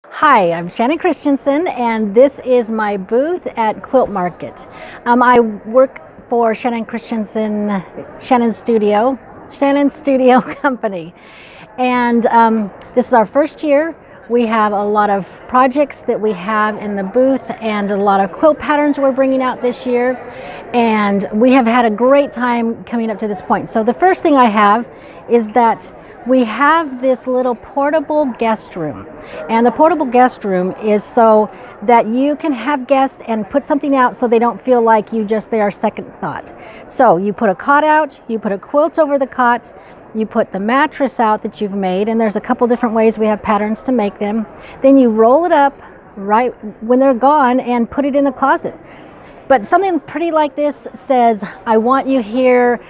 Hi, I'm Shannon Christiansen, and this is my booth at Quilt Market. I work for Shannon Christiansen, Shannon Studio Company, and this is our first year. We have a lot of projects that we have in the booth and a lot of quilt patterns we're bringing out this year, and we have had a great time coming up to this point. So the first thing I have is that we have this little portable guest room, and the portable guest room is so that you can have guests and put something out so they don't feel like you just they are second thought. So you put a cot out, you put a quilt over the cot, you put the mattress out that you've made, and there's a couple different ways we have patterns to make them. Then you roll it up right when they're gone and put it in the closet. But something pretty like this says, I want you here,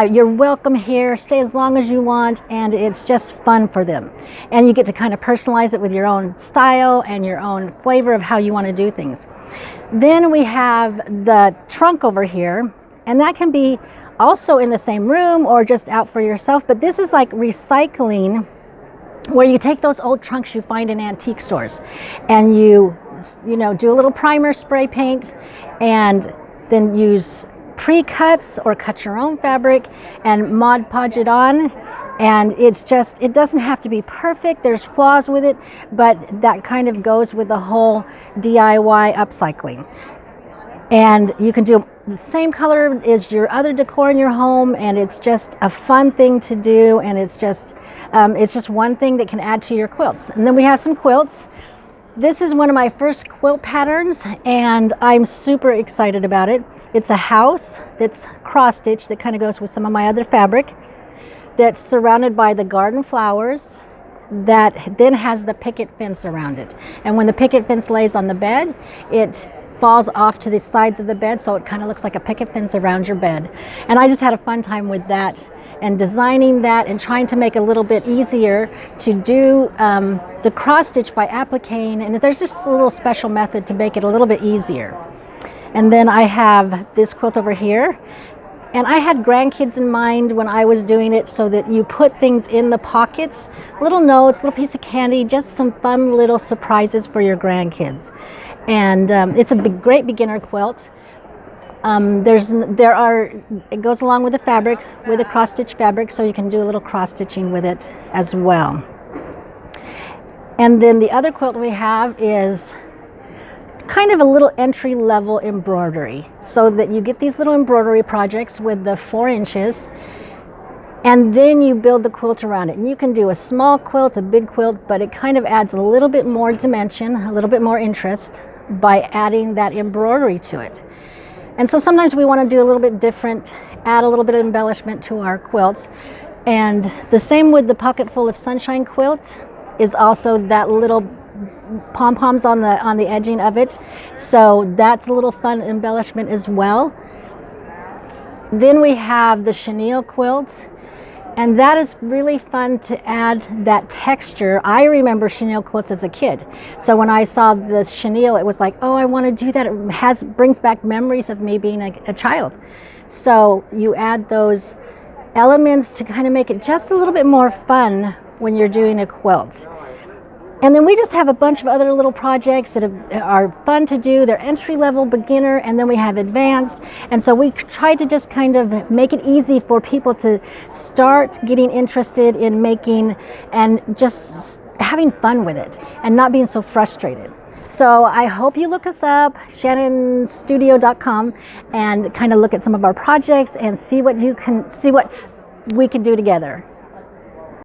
you're welcome here, stay as long as you want, and it's just fun for them. And you get to kind of personalize it with your own style and your own flavor of how you want to do things. Then we have the trunk over here, and that can be also in the same room or just out for yourself, but this is like recycling, where you take those old trunks you find in antique stores and you do a little primer spray paint and then use pre-cuts or cut your own fabric and Mod Podge it on. And it doesn't have to be perfect. There's flaws with it, but that kind of goes with the whole DIY upcycling. And you can do the same color as your other decor in your home, and it's just a fun thing to do, and it's just one thing that can add to your quilts. And then we have some quilts. This is one of my first quilt patterns, and I'm super excited about it. It's a house that's cross-stitched that kind of goes with some of my other fabric, that's surrounded by the garden flowers, that then has the picket fence around it. And when the picket fence lays on the bed, it falls off to the sides of the bed, so it kind of looks like a picket fence around your bed. And I just had a fun time with that and designing that and trying to make it a little bit easier to do the cross stitch by appliquing, and there's just a little special method to make it a little bit easier. And then I have this quilt over here, and I had grandkids in mind when I was doing it, so that you put things in the pockets, little notes, little piece of candy, just some fun little surprises for your grandkids. And it's a great beginner quilt. It goes along with the fabric, with a cross stitch fabric, so you can do a little cross stitching with it as well. And then the other quilt we have is kind of a little entry level embroidery, so that you get these little embroidery projects with the 4 inches, and then you build the quilt around it. And you can do a small quilt, a big quilt, but it kind of adds a little bit more dimension, a little bit more interest by adding that embroidery to it. And so sometimes we want to do a little bit different, add a little bit of embellishment to our quilts. And the same with the Pocket Full of Sunshine quilt is also that little pom-poms on the edging of it. So that's a little fun embellishment as well. Then we have the chenille quilt, and that is really fun to add that texture. I remember chenille quilts as a kid. So when I saw the chenille, it was like, oh, I want to do that. It brings back memories of me being a child. So you add those elements to kind of make it just a little bit more fun when you're doing a quilt. And then we just have a bunch of other little projects that are fun to do. They're entry-level, beginner, and then we have advanced. And so we try to just kind of make it easy for people to start getting interested in making and just having fun with it and not being so frustrated. So I hope you look us up, shannonstudio.com, and kind of look at some of our projects and see what we can do together.